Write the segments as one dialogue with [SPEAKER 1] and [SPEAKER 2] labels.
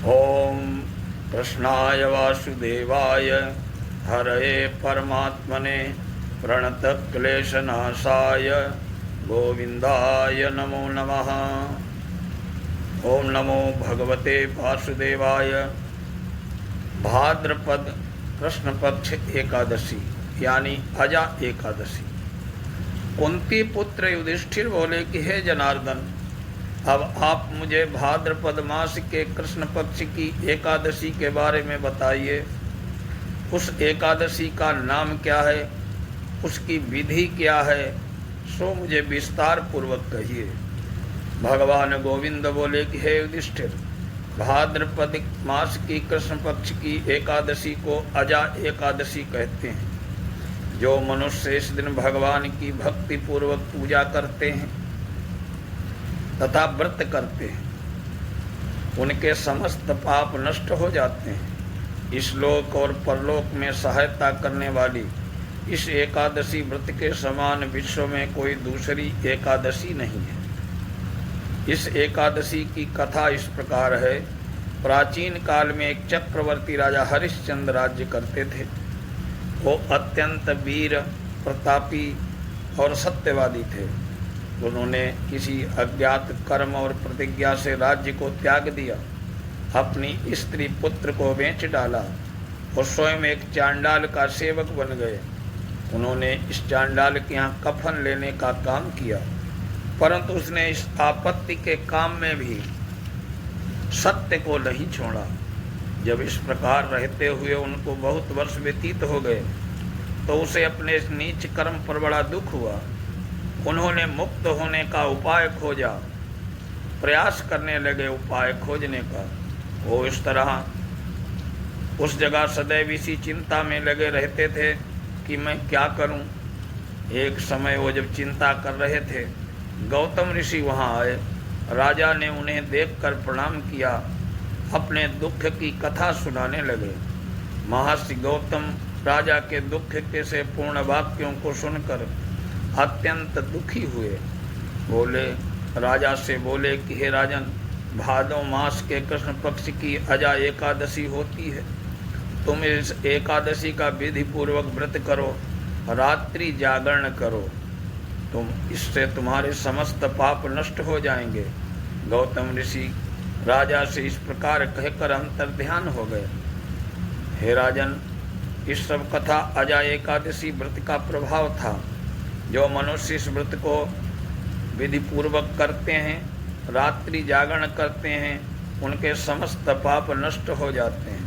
[SPEAKER 1] ओम कृष्णाय वासुदेवाय हरये परमात्मने प्रणतक्लेशनाशाय गोविंदाय नमो नमः। ओम नमो भगवते वासुदेवाय। भाद्रपद कृष्ण पक्ष एकादशी यानी अजा एकादशी। कुंती पुत्र युधिष्ठिर बोले कि हे जनार्दन, अब आप मुझे भाद्रपद मास के कृष्ण पक्ष की एकादशी के बारे में बताइए। उस एकादशी का नाम क्या है, उसकी विधि क्या है, सो मुझे विस्तार पूर्वक कहिए। भगवान गोविंद बोले कि हे युधिष्ठिर, भाद्रपद मास की कृष्ण पक्ष की एकादशी को अजा एकादशी कहते हैं। जो मनुष्य इस दिन भगवान की भक्ति पूर्वक पूजा करते हैं तथा व्रत करते हैं, उनके समस्त पाप नष्ट हो जाते हैं। इस लोक और परलोक में सहायता करने वाली इस एकादशी व्रत के समान विश्व में कोई दूसरी एकादशी नहीं है। इस एकादशी की कथा इस प्रकार है। प्राचीन काल में एक चक्रवर्ती राजा हरिश्चंद्र राज्य करते थे। वो अत्यंत वीर, प्रतापी और सत्यवादी थे। उन्होंने किसी अज्ञात कर्म और प्रतिज्ञा से राज्य को त्याग दिया, अपनी स्त्री पुत्र को बेच डाला और स्वयं एक चांडाल का सेवक बन गए। उन्होंने इस चांडाल के यहाँ कफन लेने का काम किया, परंतु उसने इस आपत्ति के काम में भी सत्य को नहीं छोड़ा। जब इस प्रकार रहते हुए उनको बहुत वर्ष व्यतीत हो गए तो उसे अपने इस नीच कर्म पर बड़ा दुख हुआ। उन्होंने मुक्त होने का उपाय खोजा, प्रयास करने लगे उपाय खोजने का। वो इस तरह उस जगह सदैव इसी चिंता में लगे रहते थे कि मैं क्या करूं। एक समय वो जब चिंता कर रहे थे, गौतम ऋषि वहां आए। राजा ने उन्हें देखकर प्रणाम किया, अपने दुख की कथा सुनाने लगे। महर्षि गौतम राजा के दुख के से पूर्ण वाक्यों को सुनकर अत्यंत दुखी हुए। बोले, राजा से बोले कि हे राजन, भादो मास के कृष्ण पक्ष की अजा एकादशी होती है। तुम इस एकादशी का विधि पूर्वक व्रत करो, रात्रि जागरण करो। इससे तुम्हारे समस्त पाप नष्ट हो जाएंगे। गौतम ऋषि राजा से इस प्रकार कहकर अंतर्ध्यान हो गए। हे राजन, इस सब कथा अजा एकादशी व्रत का प्रभाव था। जो मनुष्य इस व्रत को विधि पूर्वक करते हैं, रात्रि जागरण करते हैं, उनके समस्त पाप नष्ट हो जाते हैं,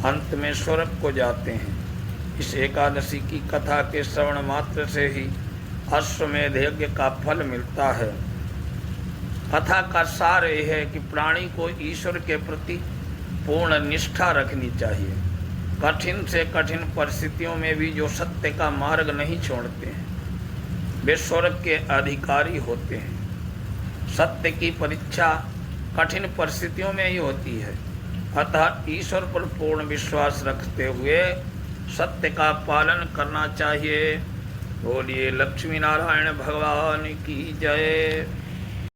[SPEAKER 1] अंत में स्वर्ग को जाते हैं। इस एकादशी की कथा के श्रवण मात्र से ही अश्वमेध यज्ञ का फल मिलता है। कथा का सार यह है कि प्राणी को ईश्वर के प्रति पूर्ण निष्ठा रखनी चाहिए। कठिन से कठिन परिस्थितियों में भी जो सत्य का मार्ग नहीं छोड़ते हैं, वे स्वर्ग के अधिकारी होते हैं। सत्य की परीक्षा कठिन परिस्थितियों में ही होती है। अतः ईश्वर पर पूर्ण विश्वास रखते हुए सत्य का पालन करना चाहिए। बोलिए लक्ष्मी नारायण भगवान की जय।